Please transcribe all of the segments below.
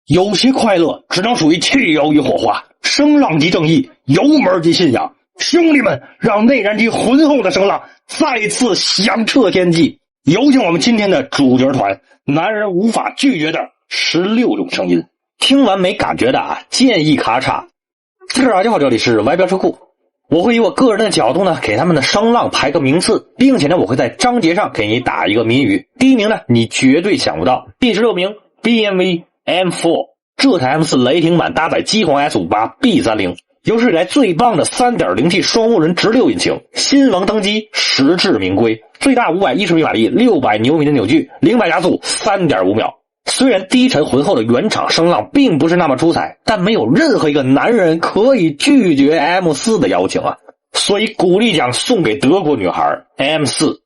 有些快乐只能属于汽油与火花，声浪即正义，油门即信仰。兄弟们，让内燃机浑厚的声浪再次响彻天际。有请我们今天的主角团，男人无法拒绝的16种声音。听完没感觉的啊，建议咔嚓。大家好，这里是歪标车库。我会以我个人的角度呢，给他们的声浪排个名次，并且呢，我会在章节上给你打一个谜语。第一名呢，你绝对想不到。第16名 BMW M4， 这台 M4 雷霆版搭载机皇 S58 B30， 有史以来最棒的 3.0T 双涡轮直六引擎，新王登基，实至名归，最大510匹马力，600牛米的扭矩，0百加速 3.5 秒。虽然低沉浑厚的原厂声浪并不是那么出彩，但没有任何一个男人可以拒绝 M4 的邀请啊！所以鼓励奖送给德国女孩 M4。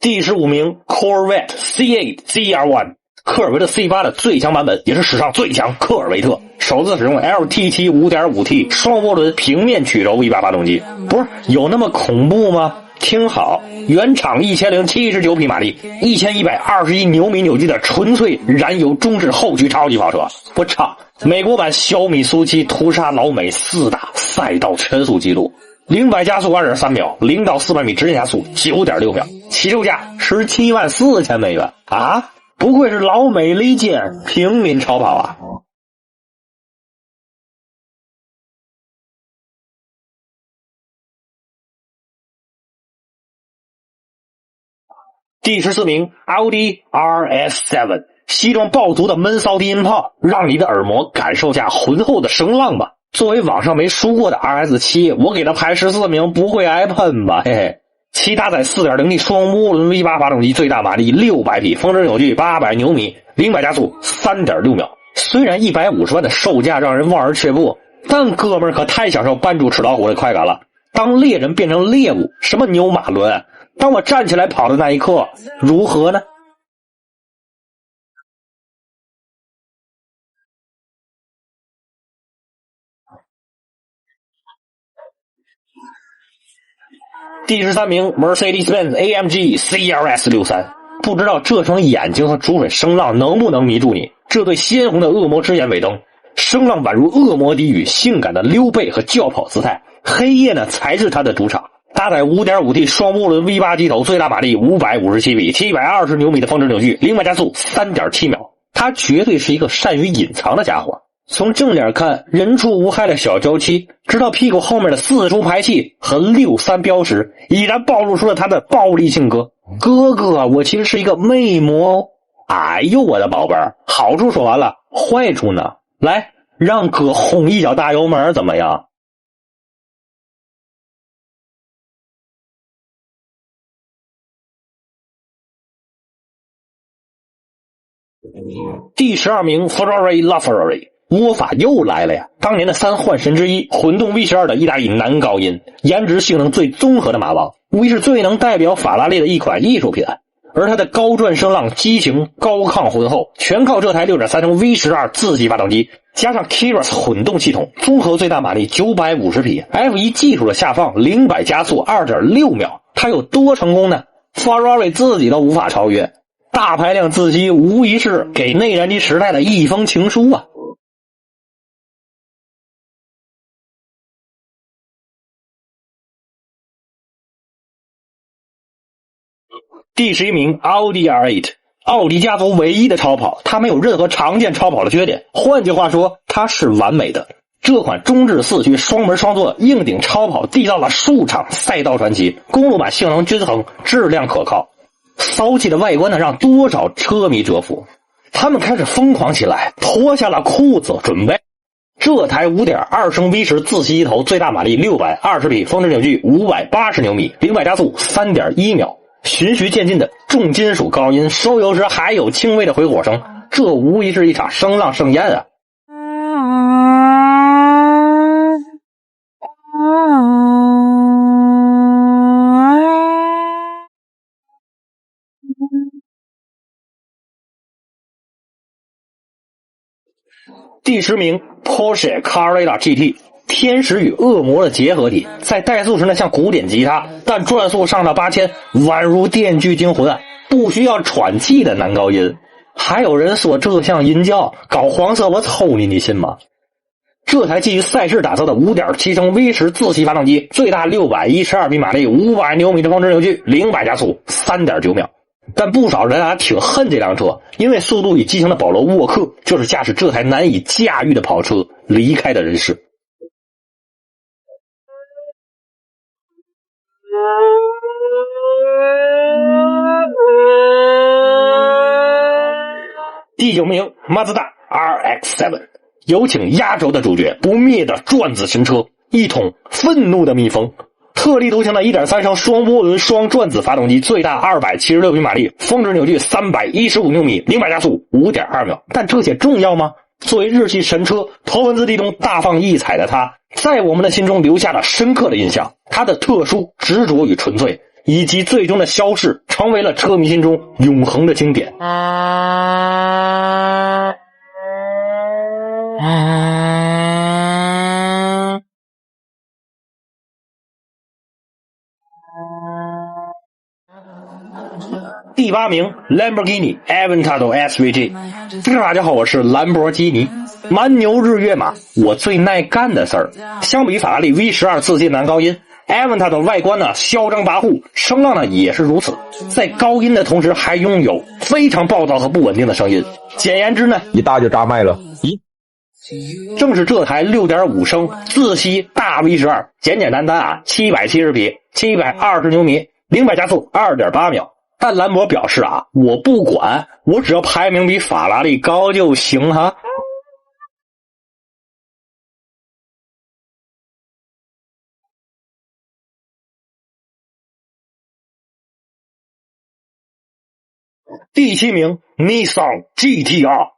第15名 Corvette C8 ZR1， 科尔维特 C8 的最强版本，也是史上最强科尔维特，首次使用 LTT 5.5T 双涡轮平面曲轴 V8 发动机。不是有那么恐怖吗？听好，原厂1079匹马力，1121牛米扭矩的纯粹燃油中置后驱超级跑车。我操，美国版小米苏7屠杀老美4大赛道全速纪录，0百加速 2.3 秒，0到400米直线加速 9.6 秒，起售价17.4万啊！不愧是老美利剑，平民超跑啊！第14名 Audi RS7， 西装爆足的闷骚低音炮，让你的耳膜感受下浑厚的声浪吧。作为网上没输过的 RS7， 我给它排14名，不会挨喷吧？嘿嘿。其搭载 4.0T 双涡轮 V8 发动机，最大马力600匹，峰值扭矩800牛米，0百加速 3.6 秒。虽然150万的售价让人望而却步，但哥们儿可太享受扮猪吃老虎的快感了。当猎人变成猎物，什么牛马轮，当我站起来跑的那一刻，如何呢？第13名 Mercedes-Benz AMG CLS63， 不知道这双眼睛和煮水声浪能不能迷住你？这对鲜红的恶魔之眼尾灯，声浪宛如恶魔低语，性感的溜背和轿跑姿态，黑夜呢才是它的主场。搭载 5.5T 双涡轮 V8 机头，最大马力557匹，720牛米的峰值扭矩，0百加速 3.7 秒。它绝对是一个善于隐藏的家伙。从正脸看，人畜无害的小周期，直到屁股后面的4出排气和63标识，已然暴露出了他的暴力性格。哥哥，我其实是一个魅魔哦。哎呦，我的宝贝儿，好处说完了，坏处呢？来，让哥轰一脚大油门怎么样？第12名 Ferrari LaFerrari， 窝法又来了呀！当年的3幻神之一，混动 V12 的意大利男高音，颜值性能最综合的马王，无疑是最能代表法拉利的一款艺术品。而它的高转声浪、激情、高亢浑厚，全靠这台 6.3 升 V12 自吸发动机，加上 Keros 混动系统，综合最大马力950匹 ，F1 技术的下放，0百加速 2.6 秒，它有多成功呢？ Ferrari 自己都无法超越。大排量自吸无疑是给内燃机时代的一封情书啊！第11名 Audi R8， 奥迪家族唯一的超跑，它没有任何常见超跑的缺点，换句话说，它是完美的。这款中置4驱双门双座硬顶超跑缔造了数场赛道传奇，公路版性能均衡，质量可靠。骚气的外观呢，让多少车迷折服。他们开始疯狂起来，脱下了裤子，准备这台 5.2 升 V10 自吸机头，最大马力620匹，峰值扭矩580牛米，0百加速 3.1 秒。循序渐进的重金属高音，收油时还有轻微的回火声，这无疑是一场声浪盛宴啊！第10名 Porsche Carrera GT，天使与恶魔的结合体，在怠速时呢像古典吉他，但转速上到8000，宛如电锯惊魂啊，不需要喘气的男高音。还有人说这像阴教，搞黄色我抽你信吗？这台基于赛事打造的 5.7 升 V10 自吸发动机，最大612匹马力，500牛米的峰值扭矩，0-100加速 3.9 秒。但不少人挺恨这辆车，因为速度与激情的保罗·沃克就是驾驶这台难以驾驭的跑车离开的人世。第9名，马自达 RX-7， 有请压轴的主角，不灭的转子神车，一桶愤怒的蜜蜂。特立独行的 1.3 升双涡轮双转子发动机，最大276匹马力，峰值扭矩315牛米，0-100加速 5.2 秒。但这些重要吗？作为日系神车，头文字 D 中大放异彩的它，在我们的心中留下了深刻的印象。它的特殊、执着与纯粹，以及最终的消逝，成为了车迷心中永恒的经典。第8名 Lamborghini Aventador SVG。 大家好，我是兰博基尼。蛮牛日月马，我最耐干的事儿。相比法拉利 V12 自吸男高音， Aventador 外观呢嚣张跋扈，声浪呢也是如此，在高音的同时还拥有非常暴躁和不稳定的声音。简言之呢，一大就炸麦了。正是这台 6.5 升自吸大 V12， 简简单单770匹，720牛米，0-100加速 2.8 秒。但兰博表示我不管，我只要排名比法拉利高就行哈。第7名 Nissan GT-R。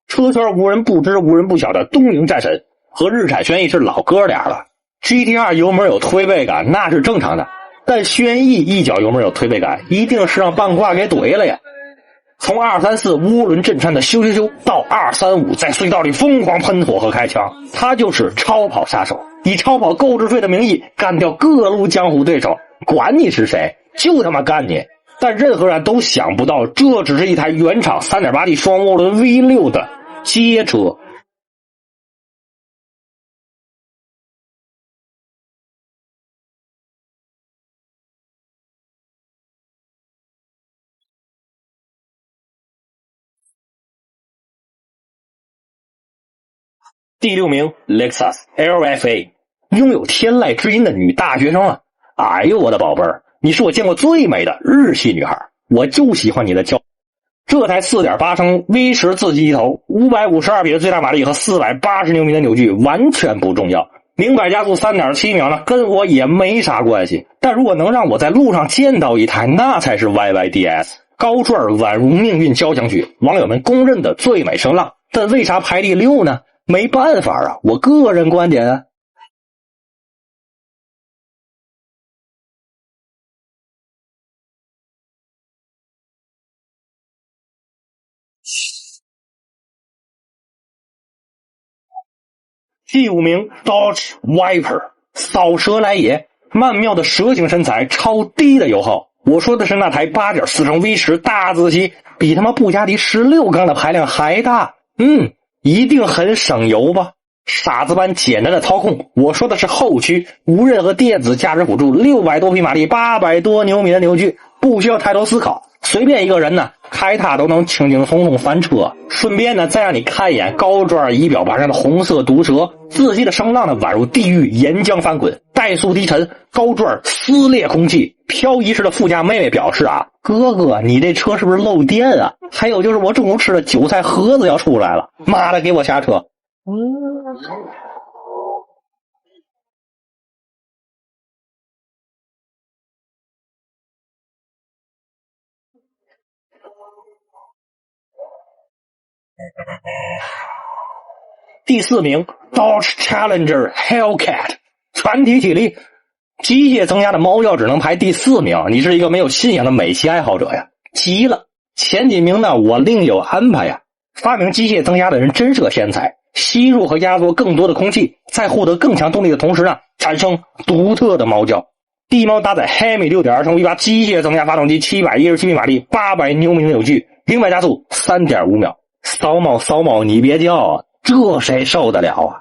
车圈无人不知无人不晓的东瀛战神，和日产轩逸是老哥俩了。 GT-R 油门有推背感那是正常的，但轩逸一脚油门有推背感，一定是让半挂给怼了呀。从234涡轮震颤的咻咻咻到235在隧道里疯狂喷火和开枪，他就是超跑杀手，以超跑购置税的名义干掉各路江湖对手，管你是谁，就他妈干你。但任何人都想不到，这只是一台原厂 3.8T 双涡轮 V6 的街车。第6名 Lexus LFA。 拥有天籁之音的女大学生哎呦我的宝贝儿，你是我见过最美的日系女孩，我就喜欢你的这台 4.8 升 V10 自吸机头，552匹的最大马力和480牛米的扭矩完全不重要，0-100加速 3.7 秒呢，跟我也没啥关系。但如果能让我在路上见到一台，那才是 YYDS。 高转宛如命运交响曲，网友们公认的最美声浪。但为啥排第6呢？没办法我个人观点第5名 Dodge Viper。 扫蛇来也，曼妙的蛇形身材，超低的油耗。我说的是那台 8.4 升 V10 大自吸，比他妈布加迪16缸的排量还大。一定很省油吧。傻子般简单的操控，我说的是后驱，无任何电子驾驶辅助，600多匹马力，800多牛米的扭矩，不需要太多思考，随便一个人呢开它都能轻轻松松翻车。顺便呢再让你看一眼高转仪表盘上的红色毒蛇，自吸的声浪呢宛如地狱岩浆翻滚，怠速低沉，高转撕裂空气。漂移时的副驾妹妹表示哥哥你这车是不是漏电还有就是我中午吃的韭菜盒子要出来了，妈的给我下车。第4名 Dodge Challenger Hellcat。 全体起立。机械增压的猫叫只能排第4名，你是一个没有信仰的美骑爱好者呀，急了。前几名呢我另有安排呀。发明机械增压的人真是个天才，吸入和压缩更多的空气，在获得更强动力的同时呢，产生独特的猫叫。地猫搭载黑米 6.2 升 V8 机械增压发动机，717匹马力，800牛米的扭矩，零百加速 3.5 秒。骚猫，你别叫啊，这谁受得了啊？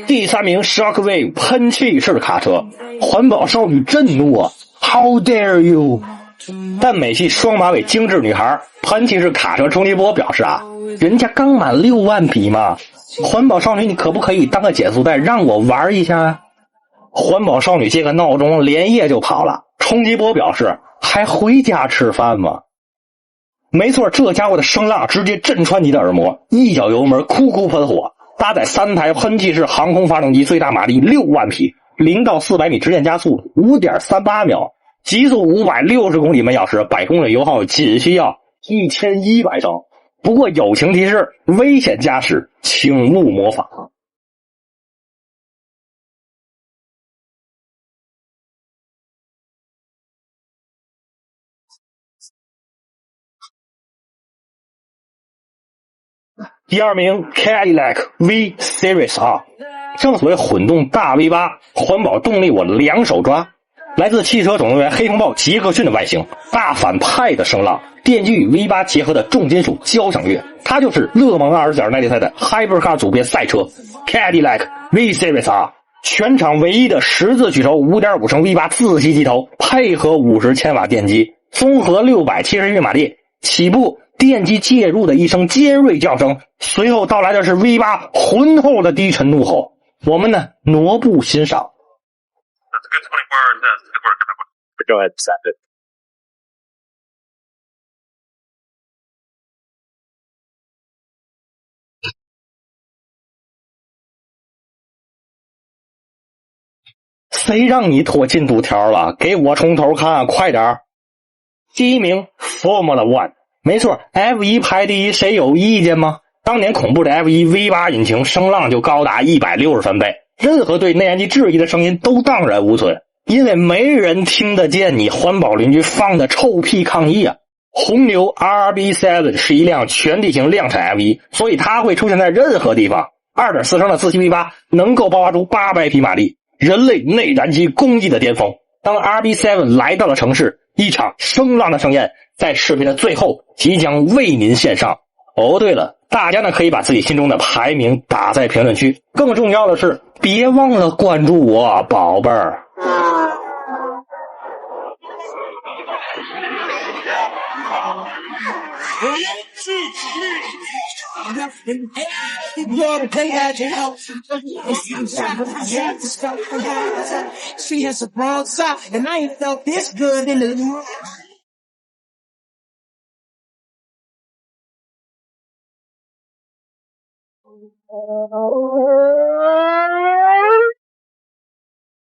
第3名 Shockwave 喷气式卡车，环保少女震怒啊 ！How dare you！ 但美系双马尾精致女孩喷气式卡车冲击波表示啊，人家刚满6万匹嘛，环保少女你可不可以当个减速带让我玩一下啊？环保少女接个闹钟连夜就跑了，冲击波表示还回家吃饭吗？没错，这家伙的声浪直接震穿你的耳膜，一脚油门哭喷火。搭载3台喷气式航空发动机，最大马力6万匹，0到400米直线加速 5.38 秒，极速560公里每小时，百公里油耗仅需要1100升。不过友情提示：危险驾驶，请勿模仿。第2名 Cadillac V Series R， 正所谓混动大 V8， 环保动力我两手抓。来自汽车总动员黑风暴杰克逊的外形，大反派的声浪，电机与 V8 结合的重金属交响乐，它就是勒芒24小时耐力赛的 Hypercar 组别赛车 Cadillac V Series R， 全场唯一的十字曲轴 5.5 升 V8 自吸机头，配合50千瓦电机，综合670匹马力，起步电机介入的一声尖锐叫声，随后到来的是 V8 浑厚的低沉怒吼。我们呢挪步欣赏。That's a good 24 hour test. Good work. Go ahead, send it.谁让你拖进度条了？给我从头看，快点！第1名 Formula One， 没错 ，F1 排第一，谁有意见吗？当年恐怖的 F1 V8 引擎声浪就高达160分贝，任何对内燃机质疑的声音都荡然无存，因为没人听得见你环保邻居放的臭屁抗议啊！红牛 RB7 是一辆全地形量产 F1， 所以它会出现在任何地方。2.4 升的自吸 V8 能够爆发出800匹马力，人类内燃机工艺的巅峰。当 RB7 来到了城市，一场声浪的盛宴在视频的最后即将为您献上。哦，对了，大家呢可以把自己心中的排名打在评论区。更重要的是，别忘了关注我，宝贝儿。She has a broad side, and I ain't felt this good in the